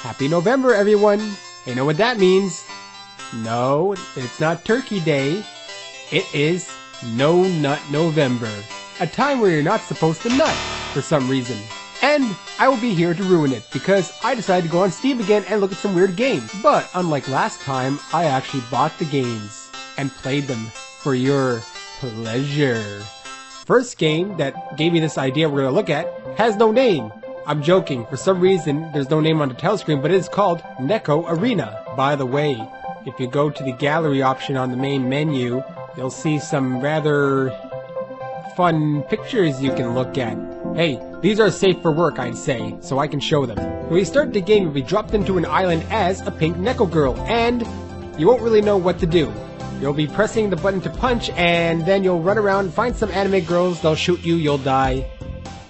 Happy November, everyone! You know what that means? No, it's not Turkey Day. It is No Nut November. A time where you're not supposed to nut, for some reason. And I will be here to ruin it, because I decided to go on Steam again and look at some weird games. But unlike last time, I actually bought the games and played them for your pleasure. First game that gave me this idea we're going to look at has no name. I'm joking. For some reason, there's no name on the title screen, but it is called Neko Arena. By the way, if you go to the gallery option on the main menu, you'll see some rather fun pictures you can look at. Hey, these are safe for work, I'd say, so I can show them. When we start the game, you'll be dropped into an island as a pink Neko girl, and you won't really know what to do. You'll be pressing the button to punch, and then you'll run around, find some anime girls, they'll shoot you, you'll die.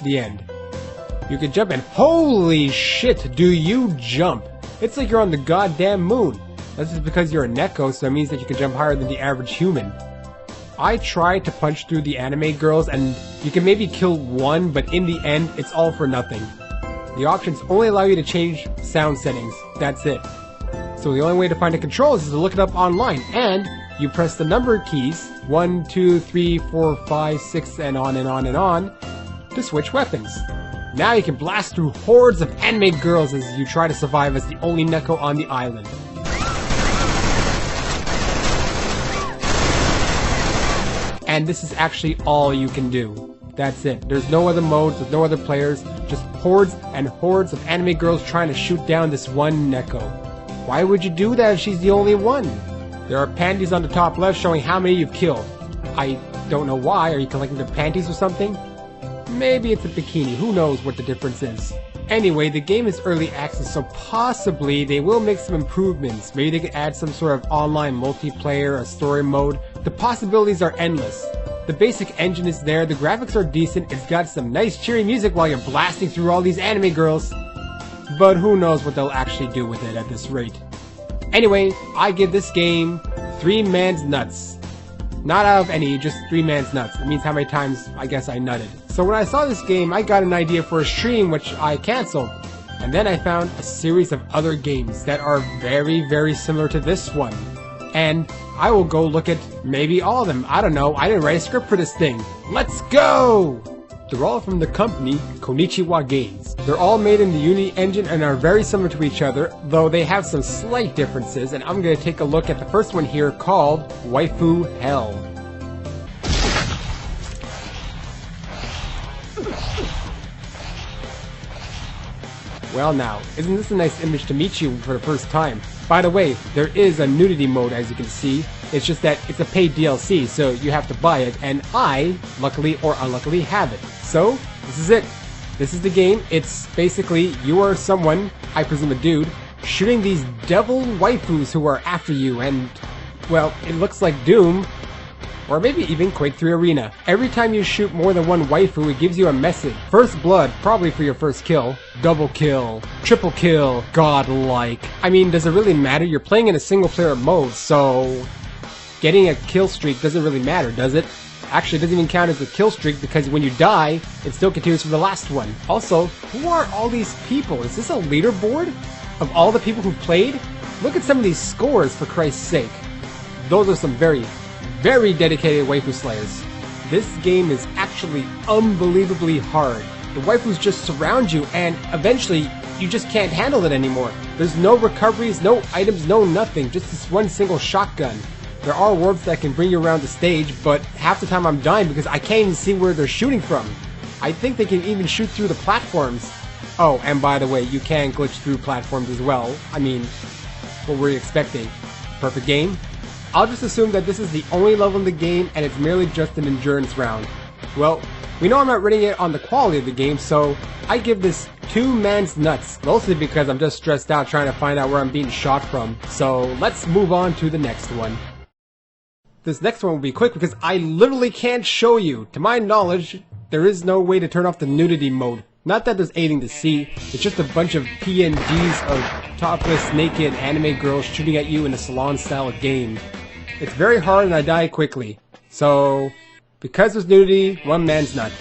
The end. You can jump, and holy shit, do you jump! It's like you're on the goddamn moon. This is because you're a Neko, so it means that you can jump higher than the average human. I tried to punch through the anime girls, and you can maybe kill one, but in the end, it's all for nothing. The options only allow you to change sound settings. That's it. So the only way to find the controls is to look it up online, and you press the number keys, 1, 2, 3, 4, 5, 6, and on and on and on, to switch weapons. Now you can blast through hordes of anime girls as you try to survive as the only Neko on the island. And this is actually all you can do. That's it. There's no other modes, there's no other players, just hordes and hordes of anime girls trying to shoot down this one Neko. Why would you do that if she's the only one? There are panties on the top left showing how many you've killed. I don't know why. Are you collecting their panties or something? Maybe it's a bikini. Who knows what the difference is? Anyway, the game is early access, so possibly they will make some improvements. Maybe they can add some sort of online multiplayer or story mode. The possibilities are endless. The basic engine is there, the graphics are decent, it's got some nice cheery music while you're blasting through all these anime girls. But who knows what they'll actually do with it at this rate. Anyway, I give this game 3 man's nuts. Not out of any, just 3 man's nuts. It means how many times I guess I nutted. So when I saw this game, I got an idea for a stream which I cancelled. And then I found a series of other games that are very, very similar to this one. And I will go look at maybe all of them. I don't know, I didn't write a script for this thing. Let's go! They're all from the company Konichiwa Games. They're all made in the Unity engine and are very similar to each other, though they have some slight differences, and I'm going to take a look at the first one here called Waifu Hell. Well now, isn't this a nice image to meet you for the first time? By the way, there is a nudity mode as you can see. It's just that it's a paid DLC, so you have to buy it, and I, luckily or unluckily, have it. So, this is it. This is the game. It's basically, you are someone, I presume a dude, shooting these devil waifus who are after you, and, well, it looks like Doom, or maybe even Quake 3 Arena. Every time you shoot more than one waifu, it gives you a message. First blood, probably for your first kill. Double kill. Triple kill. Godlike. I mean, does it really matter? You're playing in a single player mode, so getting a kill streak doesn't really matter, does it? Actually, it doesn't even count as a kill streak because when you die, it still continues from the last one. Also, who are all these people? Is this a leaderboard of all the people who've played? Look at some of these scores, for Christ's sake. Those are some very dedicated waifu slayers. This game is actually unbelievably hard. The waifus just surround you and eventually you just can't handle it anymore. There's no recoveries, no items, no nothing, just this one single shotgun. There are warps that can bring you around the stage, but half the time I'm dying because I can't even see where they're shooting from. I think they can even shoot through the platforms. Oh, and by the way, you can glitch through platforms as well. I mean, what were you expecting? Perfect game? I'll just assume that this is the only level in the game and it's merely just an endurance round. Well, we know I'm not rating it on the quality of the game, so I give this 2 man's nuts, mostly because I'm just stressed out trying to find out where I'm being shot from. So let's move on to the next one. This next one will be quick because I literally can't show you. To my knowledge, there is no way to turn off the nudity mode. Not that there's anything to see, it's just a bunch of PNGs of topless, naked anime girls shooting at you in a salon-style game. It's very hard and I die quickly. So, because there's nudity, 1 man's nut.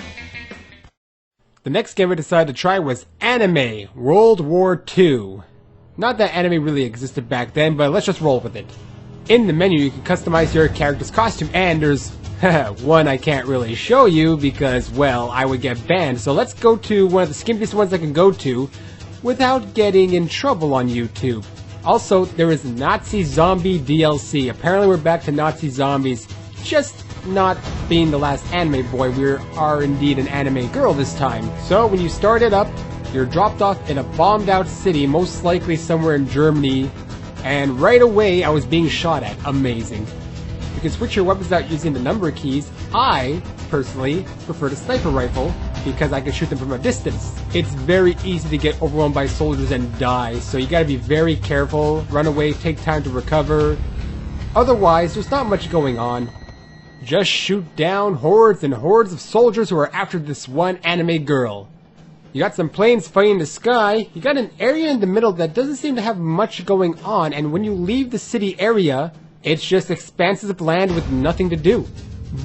The next game I decided to try was Anime World War II. Not that anime really existed back then, but let's just roll with it. In the menu, you can customize your character's costume, and there's one I can't really show you because, well, I would get banned. So let's go to one of the skimpiest ones I can go to without getting in trouble on YouTube. Also, there is Nazi Zombie DLC. Apparently we're back to Nazi zombies, just not being the last anime boy. We are indeed an anime girl this time. So when you start it up, you're dropped off in a bombed out city, most likely somewhere in Germany. And right away, I was being shot at. Amazing. You can switch your weapons out using the number keys. I, personally, prefer the sniper rifle because I can shoot them from a distance. It's very easy to get overwhelmed by soldiers and die, so you gotta be very careful, run away, take time to recover. Otherwise, there's not much going on. Just shoot down hordes and hordes of soldiers who are after this one anime girl. You got some planes fighting in the sky, you got an area in the middle that doesn't seem to have much going on, and when you leave the city area, it's just expanses of land with nothing to do.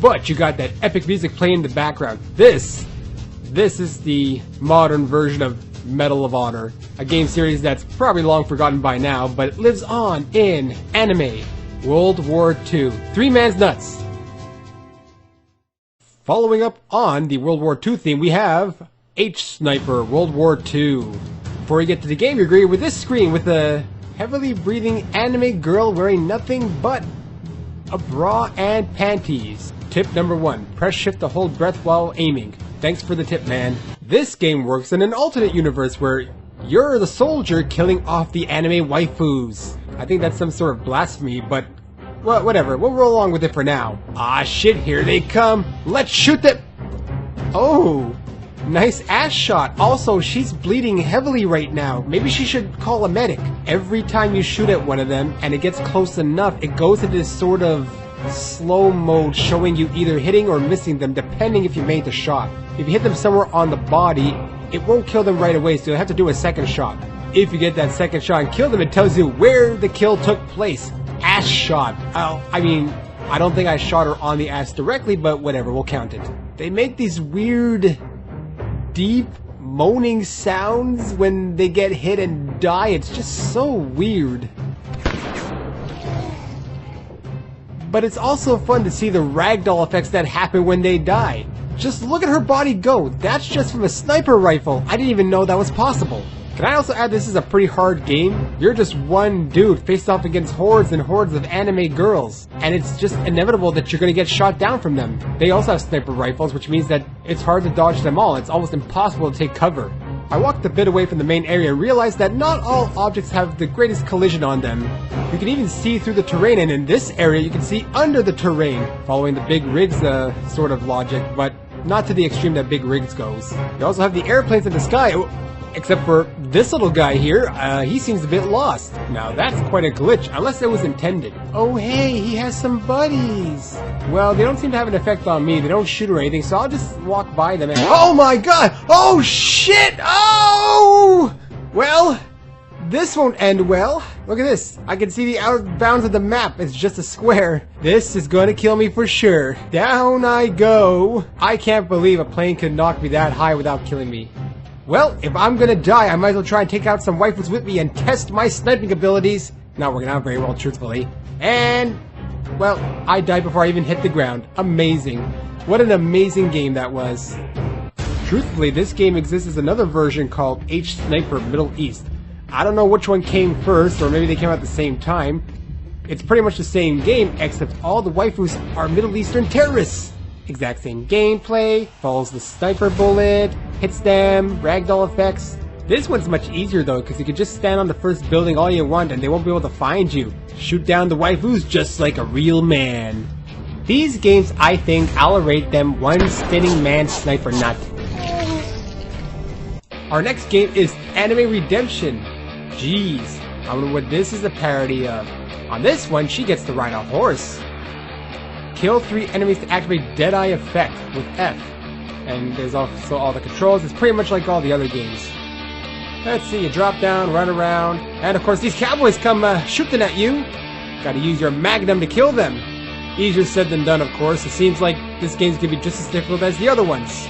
But you got that epic music playing in the background. This is the modern version of Medal of Honor, a game series that's probably long forgotten by now, but it lives on in anime. World War II. Three man's nuts. Following up on the World War II theme, we have H-Sniper World War II. Before we get to the game, you're greeted with this screen with a heavily breathing anime girl wearing nothing but a bra and panties. Tip number 1, press shift to hold breath while aiming. Thanks for the tip, man. This game works in an alternate universe where you're the soldier killing off the anime waifus. I think that's some sort of blasphemy, but well, whatever. We'll roll along with it for now. Ah shit, here they come. Let's shoot them. Oh, nice ass shot. Also, she's bleeding heavily right now. Maybe she should call a medic. Every time you shoot at one of them and it gets close enough, it goes into this sort of slow mode showing you either hitting or missing them depending if you made the shot. If you hit them somewhere on the body, it won't kill them right away, so you'll have to do a second shot. If you get that second shot and kill them, it tells you where the kill took place. Ass shot. I mean, I don't think I shot her on the ass directly, but whatever, we'll count it. They make these weird, deep, moaning sounds when they get hit and die. It's just so weird. But it's also fun to see the ragdoll effects that happen when they die. Just look at her body go. That's just from a sniper rifle. I didn't even know that was possible. Can I also add this is a pretty hard game? You're just one dude faced off against hordes and hordes of anime girls. And it's just inevitable that you're going to get shot down from them. They also have sniper rifles, which means that it's hard to dodge them all. It's almost impossible to take cover. I walked a bit away from the main area and realized that not all objects have the greatest collision on them. You can even see through the terrain, and in this area you can see under the terrain, following the big rigs sort of logic, but not to the extreme that big rigs goes. You also have the airplanes in the sky, except for this little guy here. He seems a bit lost. Now that's quite a glitch, unless it was intended. Oh hey, he has some buddies. Well, they don't seem to have an effect on me. They don't shoot or anything, so I'll just walk by them and... Oh my god! Oh shit! Oh! Well, this won't end well. Look at this. I can see the outer bounds of the map. It's just a square. This is gonna kill me for sure. Down I go. I can't believe a plane could knock me that high without killing me. Well, if I'm gonna die, I might as well try and take out some waifus with me and test my sniping abilities. Not working out very well, truthfully. And, well, I died before I even hit the ground. Amazing. What an amazing game that was. Truthfully, this game exists as another version called H-Sniper Middle East. I don't know which one came first, or maybe they came out at the same time. It's pretty much the same game, except all the waifus are Middle Eastern terrorists. Exact same gameplay, follows the sniper bullet, hits them, ragdoll effects. This one's much easier though, because you can just stand on the first building all you want and they won't be able to find you. Shoot down the waifus just like a real man. These games, I think, I'll rate them one spinning man sniper nut. Our next game is Anime Redemption. Jeez, I wonder what this is a parody of. On this one, she gets to ride a horse. Kill 3 enemies to activate Deadeye effect with F. And there's also all the controls. It's pretty much like all the other games. Let's see, you drop down, run around, and of course these cowboys come shooting at you. Gotta use your magnum to kill them. Easier said than done, of course. It seems like this game's gonna be just as difficult as the other ones.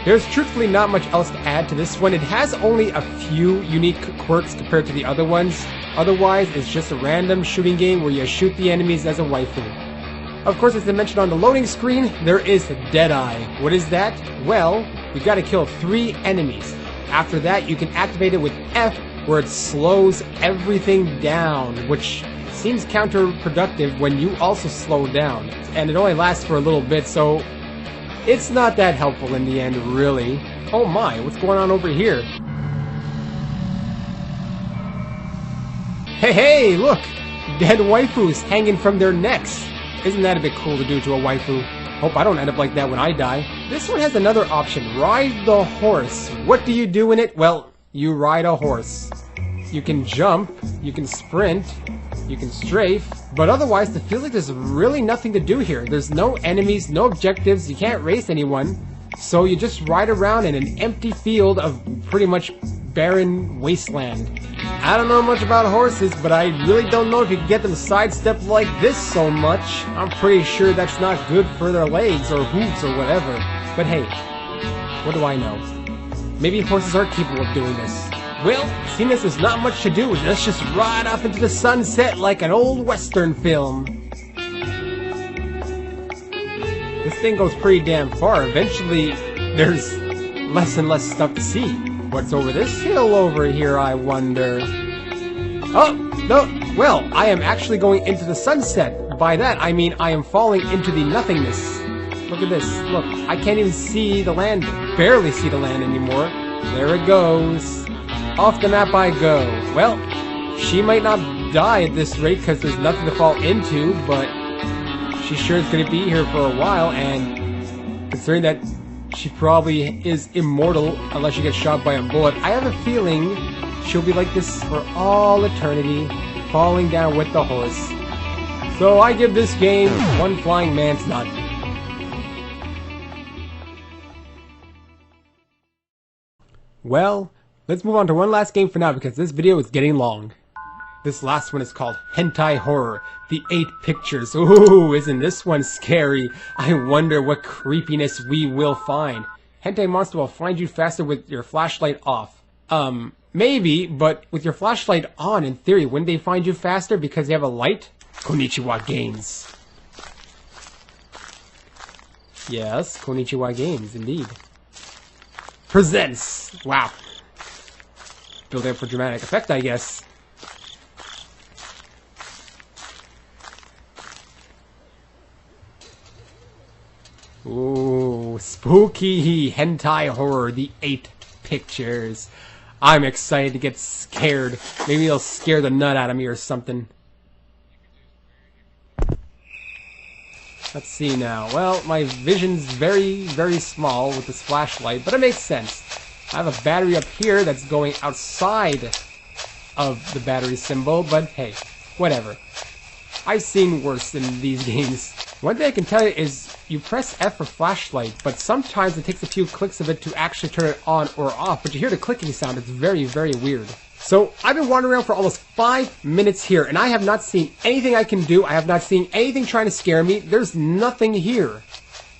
There's truthfully not much else to add to this one. It has only a few unique quirks compared to the other ones. Otherwise, it's just a random shooting game where you shoot the enemies as a waifu. Of course, as I mentioned on the loading screen, there is Deadeye. What is that? Well, you gotta kill 3 enemies. After that, you can activate it with F, where it slows everything down, which seems counterproductive when you also slow down. And it only lasts for a little bit, so it's not that helpful in the end, really. Oh my, what's going on over here? Hey, look! Dead waifus hanging from their necks. Isn't that a bit cool to do to a waifu? Hope I don't end up like that when I die. This one has another option, ride the horse. What do you do in it? Well, you ride a horse. You can jump, you can sprint, you can strafe, but otherwise it feels like there's really nothing to do here. There's no enemies, no objectives, you can't race anyone, so you just ride around in an empty field of pretty much barren wasteland. I don't know much about horses, but I really don't know if you can get them sidestep like this so much. I'm pretty sure that's not good for their legs or hooves or whatever. But hey, what do I know? Maybe horses are capable of doing this. Well, seeing as there's not much to do, let's just ride off into the sunset like an old western film. This thing goes pretty damn far. Eventually, there's less and less stuff to see. What's over this hill over here, I wonder? Oh, no, well, I am actually going into the sunset. By that, I mean I am falling into the nothingness. Look at this, look, I can't even see the land, barely see the land anymore. There it goes. Off the map I go. Well, she might not die at this rate because there's nothing to fall into, but she sure is going to be here for a while, and considering that she probably is immortal unless she gets shot by a bullet, I have a feeling she'll be like this for all eternity, falling down with the horse. So I give this game 1 flying man's nut. Well, let's move on to one last game for now because this video is getting long. This last one is called Hentai Horror, the 8 pictures. Ooh, isn't this one scary? I wonder what creepiness we will find. Hentai monster will find you faster with your flashlight off. Maybe, but with your flashlight on, in theory, wouldn't they find you faster because you have a light? Konichiwa Games. Yes, Konichiwa Games, indeed. Presents! Wow. Build it up for dramatic effect, I guess. Ooh, spooky hentai horror, the 8 pictures. I'm excited to get scared. Maybe it'll scare the nut out of me or something. Let's see now. Well, my vision's very, very small with this flashlight, but it makes sense. I have a battery up here that's going outside of the battery symbol, but hey, whatever. I've seen worse in these games. One thing I can tell you is you press F for flashlight, but sometimes it takes a few clicks of it to actually turn it on or off, but you hear the clicking sound. It's very, very weird. So I've been wandering around for almost 5 minutes here, and I have not seen anything I can do. I have not seen anything trying to scare me. There's nothing here.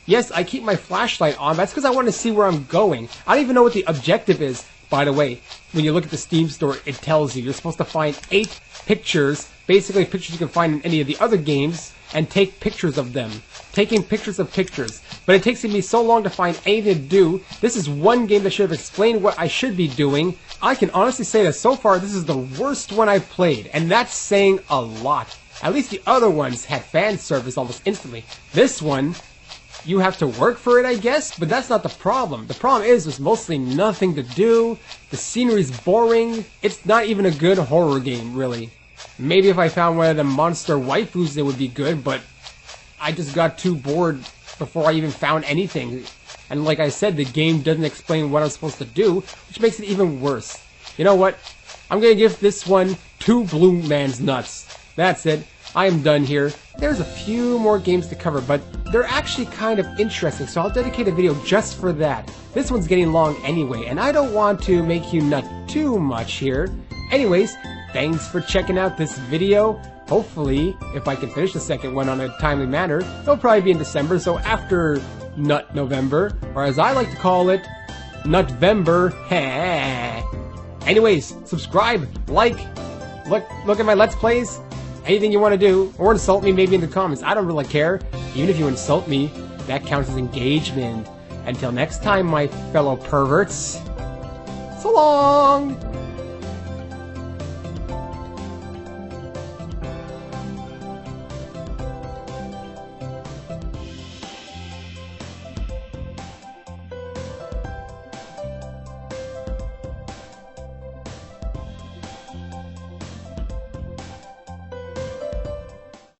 Yes, I keep my flashlight on. That's because I want to see where I'm going. I don't even know what the objective is. By the way, when you look at the Steam store, it tells you you're supposed to find 8 pictures, basically pictures you can find in any of the other games, and take pictures of them. Taking pictures of pictures. But it takes me so long to find anything to do. This is one game that should have explained what I should be doing. I can honestly say that so far this is the worst one I've played, and that's saying a lot. At least the other ones had fan service almost instantly. This one, you have to work for it, I guess, but that's not the problem. The problem is there's mostly nothing to do, the scenery's boring, it's not even a good horror game, really. Maybe if I found one of the monster waifus it would be good, but I just got too bored before I even found anything. And like I said, the game doesn't explain what I'm supposed to do, which makes it even worse. You know what? I'm gonna give this one 2 blue man's nuts. That's it. I am done here. There's a few more games to cover, but they're actually kind of interesting, so I'll dedicate a video just for that. This one's getting long anyway, and I don't want to make you nut too much here. Anyways, thanks for checking out this video. Hopefully, if I can finish the second one on a timely manner, it'll probably be in December, so after Nutvember, or as I like to call it, Nutvember. Anyways, subscribe, like, look at my Let's Plays, anything you want to do, or insult me maybe in the comments. I don't really care. Even if you insult me, that counts as engagement. Until next time, my fellow perverts, so long!